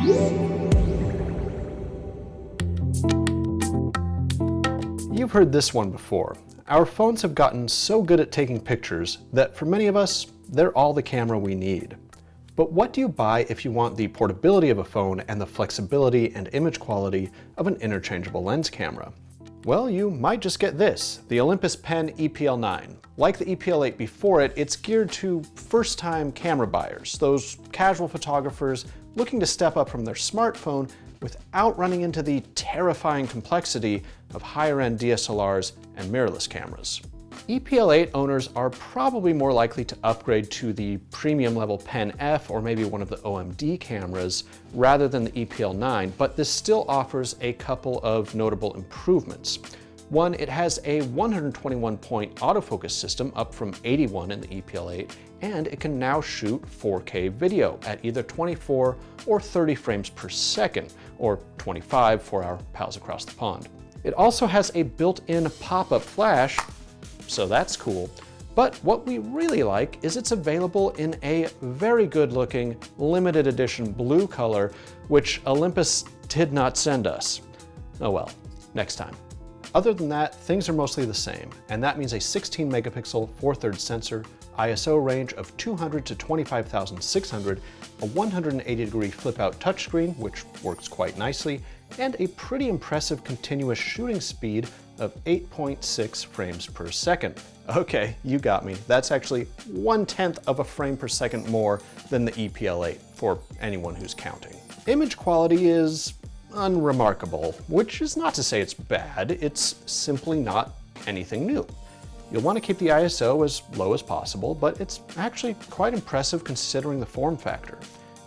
You've heard this one before. Our phones have gotten so good at taking pictures that for many of us, they're all the camera we need. But what do you buy if you want the portability of a phone and the flexibility and image quality of an interchangeable lens camera? Well, you might just get this, the Olympus Pen E-PL9. Like the E-PL8 before it, it's geared to first-time camera buyers, those casual photographers looking to step up from their smartphone without running into the terrifying complexity of higher-end DSLRs and mirrorless cameras. E-PL8 owners are probably more likely to upgrade to the premium level Pen F or maybe one of the OMD cameras rather than the E-PL9, but this still offers a couple of notable improvements. One, it has a 121-point autofocus system up from 81 in the E-PL8, and it can now shoot 4K video at either 24 or 30 frames per second, or 25 for our pals across the pond. It also has a built-in pop-up flash, so that's cool. But what we really like is it's available in a very good-looking limited edition blue color, which Olympus did not send us. Oh well, next time. Other than that, things are mostly the same, and that means a 16 megapixel 4/3 sensor, ISO range of 200 to 25,600, a 180-degree flip-out touchscreen, which works quite nicely, and a pretty impressive continuous shooting speed of 8.6 frames per second. Okay, you got me. That's actually 1/10 of a frame per second more than the E-PL8, for anyone who's counting. Image quality is unremarkable, which is not to say it's bad, it's simply not anything new. You'll want to keep the ISO as low as possible, but it's actually quite impressive considering the form factor.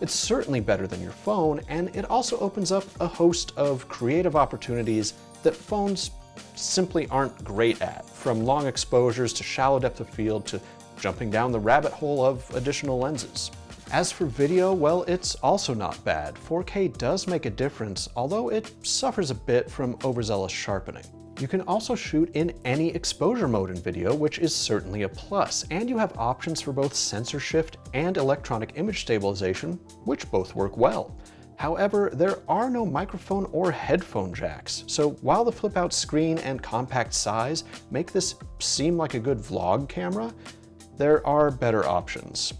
It's certainly better than your phone, and it also opens up a host of creative opportunities that phones simply aren't great at, from long exposures to shallow depth of field to jumping down the rabbit hole of additional lenses. As for video, well, it's also not bad. 4K does make a difference, although it suffers a bit from overzealous sharpening. You can also shoot in any exposure mode in video, which is certainly a plus, and you have options for both sensor shift and electronic image stabilization, which both work well. However, there are no microphone or headphone jacks, so while the flip-out screen and compact size make this seem like a good vlog camera, there are better options.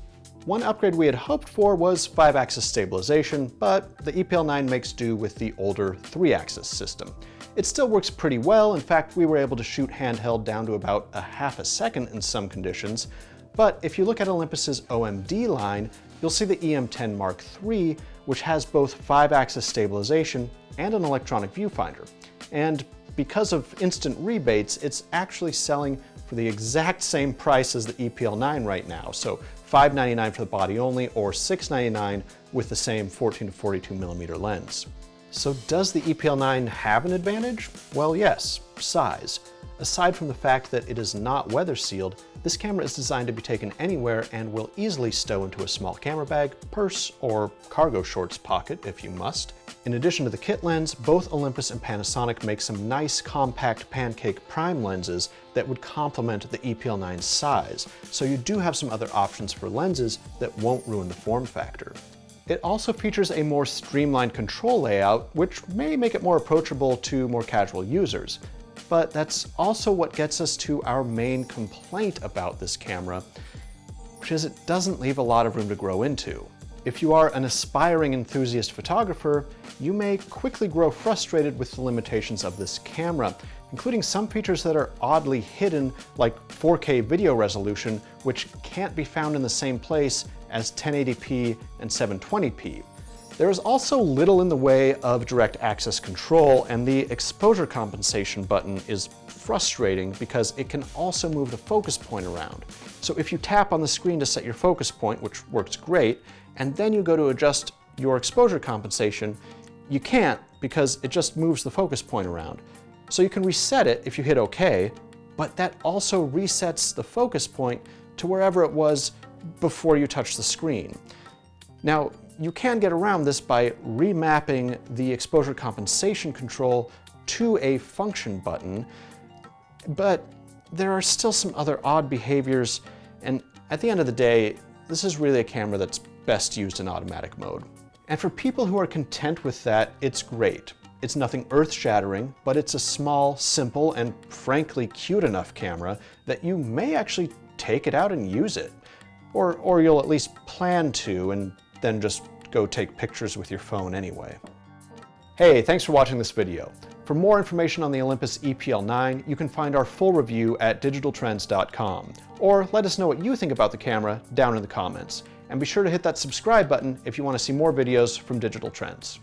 One upgrade we had hoped for was 5-axis stabilization, but the E-PL9 makes do with the older 3-axis system. It still works pretty well. In fact, we were able to shoot handheld down to about a half a second in some conditions. But if you look at Olympus's OMD line, you'll see the EM10 Mark III, which has both 5-axis stabilization and an electronic viewfinder. And because of instant rebates, it's actually selling for the exact same price as the E-PL9 right now. So $599 for the body only, or $699 with the same 14 to 42 millimeter lens. So does the E-PL9 have an advantage? Well, yes, size. Aside from the fact that it is not weather sealed, this camera is designed to be taken anywhere and will easily stow into a small camera bag, purse, or cargo shorts pocket if you must. In addition to the kit lens, both Olympus and Panasonic make some nice compact pancake prime lenses that would complement the E-PL9's size, so you do have some other options for lenses that won't ruin the form factor. It also features a more streamlined control layout, which may make it more approachable to more casual users. But that's also what gets us to our main complaint about this camera, which is it doesn't leave a lot of room to grow into. If you are an aspiring enthusiast photographer, you may quickly grow frustrated with the limitations of this camera, including some features that are oddly hidden, like 4K video resolution, which can't be found in the same place as 1080p and 720p. There is also little in the way of direct access control, and the exposure compensation button is frustrating because it can also move the focus point around. So if you tap on the screen to set your focus point, which works great, and then you go to adjust your exposure compensation, you can't because it just moves the focus point around. So you can reset it if you hit OK, but that also resets the focus point to wherever it was before you touch the screen. Now, you can get around this by remapping the exposure compensation control to a function button, but there are still some other odd behaviors, and at the end of the day, this is really a camera that's best used in automatic mode. And for people who are content with that, it's great. It's nothing earth-shattering, but it's a small, simple, and frankly cute enough camera that you may actually take it out and use it. Or you'll at least plan to, and then just go take pictures with your phone anyway. Hey, thanks for watching this video. For more information on the Olympus E-PL9, you can find our full review at digitaltrends.com, or let us know what you think about the camera down in the comments. And be sure to hit that subscribe button if you want to see more videos from Digital Trends.